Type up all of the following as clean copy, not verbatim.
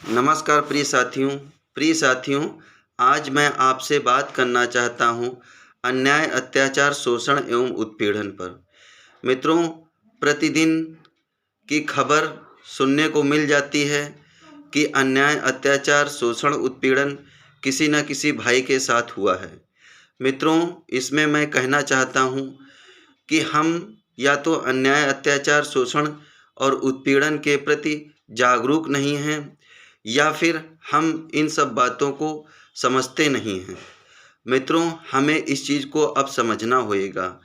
नमस्कार प्रिय साथियों, आज मैं आपसे बात करना चाहता हूँ अन्याय, अत्याचार, शोषण एवं उत्पीड़न पर। मित्रों, प्रतिदिन की खबर सुनने को मिल जाती है कि अन्याय, अत्याचार, शोषण, उत्पीड़न किसी न किसी भाई के साथ हुआ है। मित्रों, इसमें मैं कहना चाहता हूँ कि हम या तो अन्याय, अत्याचार, शोषण और उत्पीड़न के प्रति जागरूक नहीं हैं या फिर हम इन सब बातों को समझते नहीं हैं। मित्रों, हमें इस चीज़ को अब समझना होएगा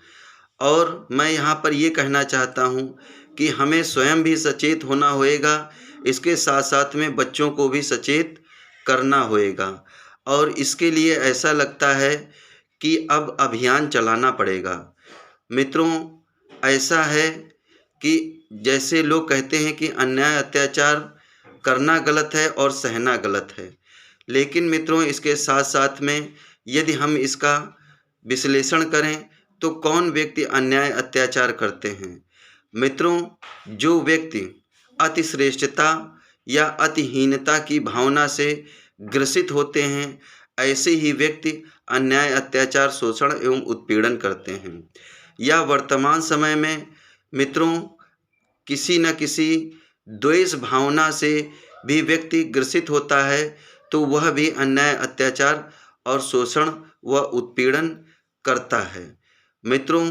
और मैं यहाँ पर ये कहना चाहता हूँ कि हमें स्वयं भी सचेत होना होएगा, इसके साथ-साथ में बच्चों को भी सचेत करना होएगा और इसके लिए ऐसा लगता है कि अब अभियान चलाना पड़ेगा। मित्रों, ऐसा है कि जैसे लोग कहते हैं कि अन्याय, अत्याचार करना गलत है और सहना गलत है, लेकिन मित्रों इसके साथ-साथ में यदि हम इसका विश्लेषण करें तो कौन व्यक्ति अन्याय, अत्याचार करते हैं? मित्रों, जो व्यक्ति अतिश्रेष्ठता या अतिहीनता की भावना से ग्रसित होते हैं, ऐसे ही व्यक्ति अन्याय, अत्याचार, शोषण एवं उत्पीड़न करते हैं। या वर्तमान समय में मित्रों किसी न किसी द्वेष भावना से भी व्यक्ति ग्रसित होता है, तो वह भी अन्याय, अत्याचार और शोषण व उत्पीड़न करता है। मित्रों,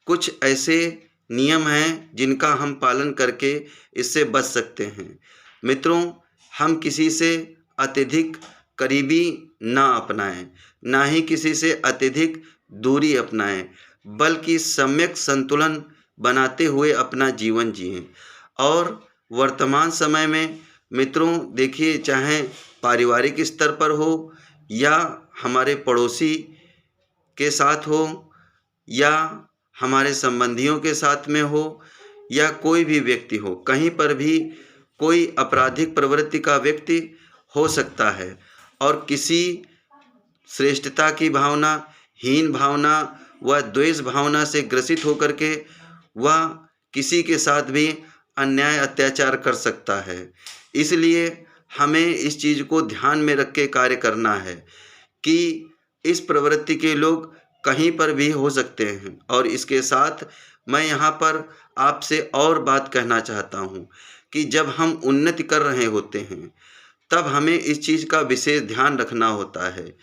कुछ ऐसे नियम हैं जिनका हम पालन करके इससे बच सकते हैं। मित्रों, हम किसी से अत्यधिक करीबी ना अपनाएं, ना ही किसी से अत्यधिक दूरी अपनाएं, बल्कि सम्यक संतुलन बनाते हुए अपना जीवन जिएं। और वर्तमान समय में मित्रों देखिए, चाहे पारिवारिक स्तर पर हो या हमारे पड़ोसी के साथ हो या हमारे संबंधियों के साथ में हो या कोई भी व्यक्ति हो, कहीं पर भी कोई आपराधिक प्रवृत्ति का व्यक्ति हो सकता है और किसी श्रेष्ठता की भावना, हीन भावना व द्वेष भावना से ग्रसित होकर के वह किसी के साथ भी अन्याय, अत्याचार कर सकता है। इसलिए हमें इस चीज़ को ध्यान में रख के कार्य करना है कि इस प्रवृत्ति के लोग कहीं पर भी हो सकते हैं। और इसके साथ मैं यहाँ पर आपसे और बात कहना चाहता हूँ कि जब हम उन्नति कर रहे होते हैं, तब हमें इस चीज़ का विशेष ध्यान रखना होता है।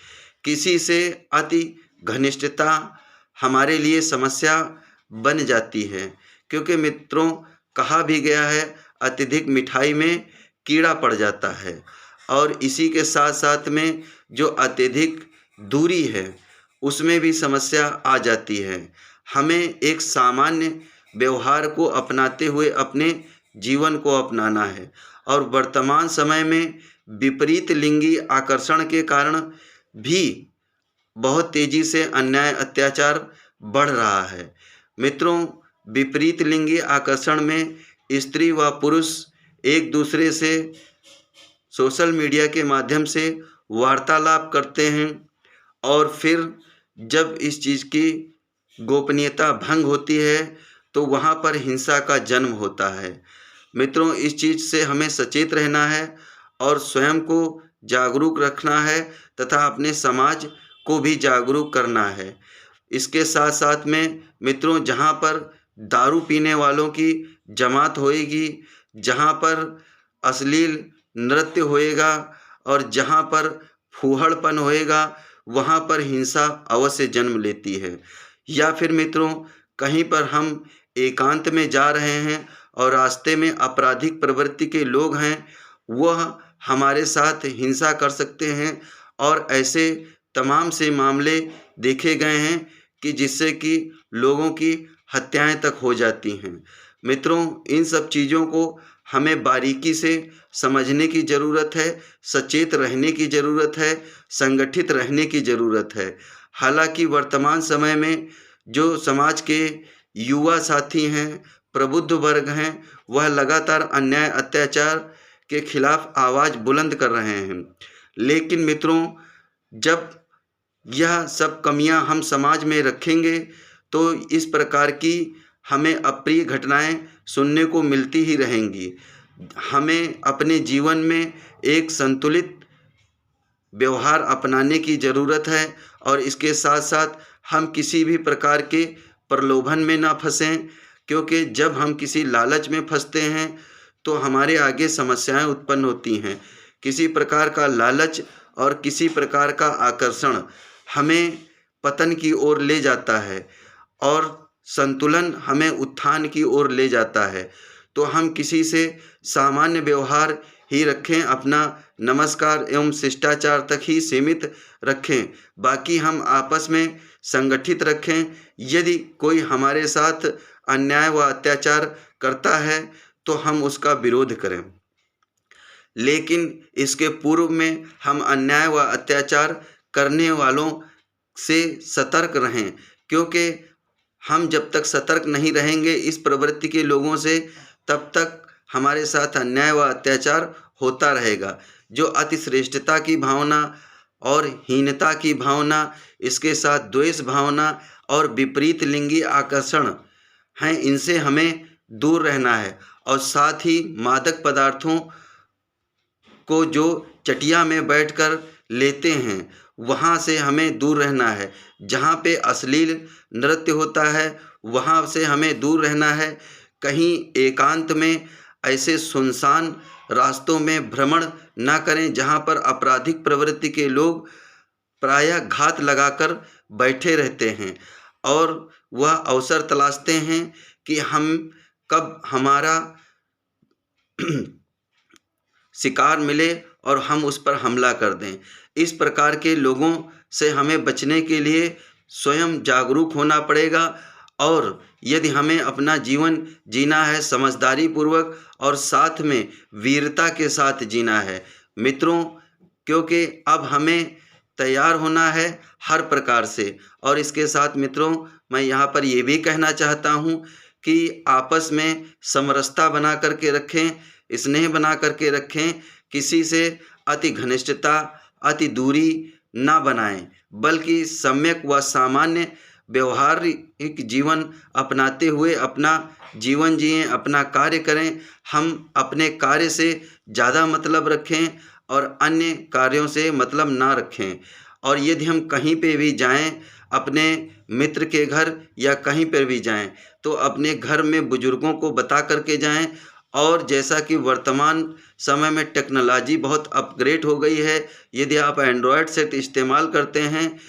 किसी से अति घनिष्ठता हमारे लिए समस्या बन जाती है, क्योंकि मित्रों कहा भी गया है, अत्यधिक मिठाई में कीड़ा पड़ जाता है। और इसी के साथ-साथ में जो अत्यधिक दूरी है, उसमें भी समस्या आ जाती है। हमें एक सामान्य व्यवहार को अपनाते हुए अपने जीवन को अपनाना है। और वर्तमान समय में विपरीत लिंगी आकर्षण के कारण भी बहुत तेज़ी से अन्याय, अत्याचार बढ़ रहा है। मित्रों, विपरीत लिंगी आकर्षण में स्त्री व पुरुष एक दूसरे से सोशल मीडिया के माध्यम से वार्तालाप करते हैं और फिर जब इस चीज़ की गोपनीयता भंग होती है, तो वहाँ पर हिंसा का जन्म होता है। मित्रों, इस चीज़ से हमें सचेत रहना है और स्वयं को जागरूक रखना है तथा अपने समाज को भी जागरूक करना है। इसके साथ-साथ में मित्रों, जहाँ पर दारू पीने वालों की जमात होएगी, जहाँ पर अश्लील नृत्य होएगा और जहाँ पर फूहड़पन होएगा, वहाँ पर हिंसा अवश्य जन्म लेती है। या फिर मित्रों, कहीं पर हम एकांत में जा रहे हैं और रास्ते में आपराधिक प्रवृत्ति के लोग हैं, वह हमारे साथ हिंसा कर सकते हैं और ऐसे तमाम से मामले देखे गए हैं कि जिससे कि लोगों की हत्याएँ तक हो जाती हैं। मित्रों, इन सब चीज़ों को हमें बारीकी से समझने की ज़रूरत है, सचेत रहने की ज़रूरत है, संगठित रहने की ज़रूरत है। हालाँकि वर्तमान समय में जो समाज के युवा साथी हैं, प्रबुद्ध वर्ग हैं, वह लगातार अन्याय, अत्याचार के खिलाफ आवाज़ बुलंद कर रहे हैं। लेकिन मित्रों, जब यह सब कमियां हम समाज में रखेंगे, तो इस प्रकार की हमें अप्रिय घटनाएं सुनने को मिलती ही रहेंगी। हमें अपने जीवन में एक संतुलित व्यवहार अपनाने की ज़रूरत है और इसके साथ साथ हम किसी भी प्रकार के प्रलोभन में ना फंसें, क्योंकि जब हम किसी लालच में फंसते हैं तो हमारे आगे समस्याएं उत्पन्न होती हैं। किसी प्रकार का लालच और किसी प्रकार का आकर्षण हमें पतन की ओर ले जाता है और संतुलन हमें उत्थान की ओर ले जाता है। तो हम किसी से सामान्य व्यवहार ही रखें, अपना नमस्कार एवं शिष्टाचार तक ही सीमित रखें, बाकी हम आपस में संगठित रखें। यदि कोई हमारे साथ अन्याय व अत्याचार करता है तो हम उसका विरोध करें, लेकिन इसके पूर्व में हम अन्याय व अत्याचार करने वालों से सतर्क रहें, क्योंकि हम जब तक सतर्क नहीं रहेंगे इस प्रवृत्ति के लोगों से, तब तक हमारे साथ अन्याय व अत्याचार होता रहेगा। जो अतिश्रेष्ठता की भावना और हीनता की भावना, इसके साथ द्वेष भावना और विपरीत लिंगी आकर्षण हैं, इनसे हमें दूर रहना है। और साथ ही मादक पदार्थों को जो चटिया में बैठकर लेते हैं वहाँ से हमें दूर रहना है। जहाँ पे अश्लील नृत्य होता है वहाँ से हमें दूर रहना है। कहीं एकांत में ऐसे सुनसान रास्तों में भ्रमण ना करें जहाँ पर आपराधिक प्रवृत्ति के लोग प्रायः घात लगाकर बैठे रहते हैं और वह अवसर तलाशते हैं कि हम कब हमारा शिकार मिले और हम उस पर हमला कर दें। इस प्रकार के लोगों से हमें बचने के लिए स्वयं जागरूक होना पड़ेगा और यदि हमें अपना जीवन जीना है समझदारी पूर्वक और साथ में वीरता के साथ जीना है मित्रों, क्योंकि अब हमें तैयार होना है हर प्रकार से। और इसके साथ मित्रों मैं यहाँ पर ये भी कहना चाहता हूँ कि आपस में समरसता बना करके रखें, स्नेह बना करके रखें, किसी से अति घनिष्ठता अति दूरी ना बनाएं, बल्कि सम्यक व सामान्य व्यवहारिक जीवन अपनाते हुए अपना जीवन जिएं, अपना कार्य करें। हम अपने कार्य से ज़्यादा मतलब रखें और अन्य कार्यों से मतलब ना रखें। और यदि हम कहीं पे भी जाएं, अपने मित्र के घर या कहीं पर भी जाएं, तो अपने घर में बुजुर्गों को बता करके जाएं। और जैसा कि वर्तमान समय में टेक्नोलॉजी बहुत अपग्रेड हो गई है, यदि आप एंड्रॉयड सेट इस्तेमाल करते हैं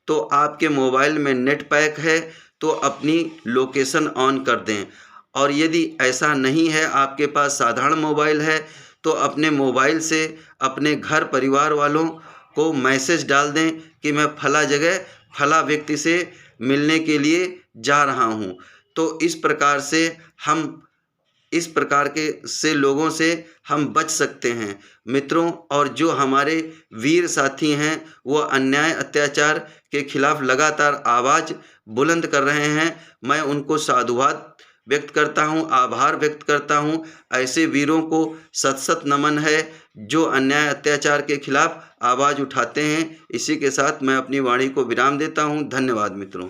तो आपके मोबाइल में नेट पैक है तो अपनी लोकेशन ऑन कर दें। और यदि ऐसा नहीं है, आपके पास साधारण मोबाइल है, तो अपने मोबाइल से अपने घर परिवार वालों को मैसेज डाल दें कि मैं फला जगह फला व्यक्ति से मिलने के लिए जा रहा हूँ। तो इस प्रकार से हम इस प्रकार के से लोगों से हम बच सकते हैं मित्रों। और जो हमारे वीर साथी हैं वो अन्याय अत्याचार के खिलाफ लगातार आवाज़ बुलंद कर रहे हैं, मैं उनको साधुवाद व्यक्त करता हूं, आभार व्यक्त करता हूं। ऐसे वीरों को सत सत नमन है जो अन्याय अत्याचार के खिलाफ आवाज़ उठाते हैं। इसी के साथ मैं अपनी वाणी को विराम देता हूं। धन्यवाद मित्रों।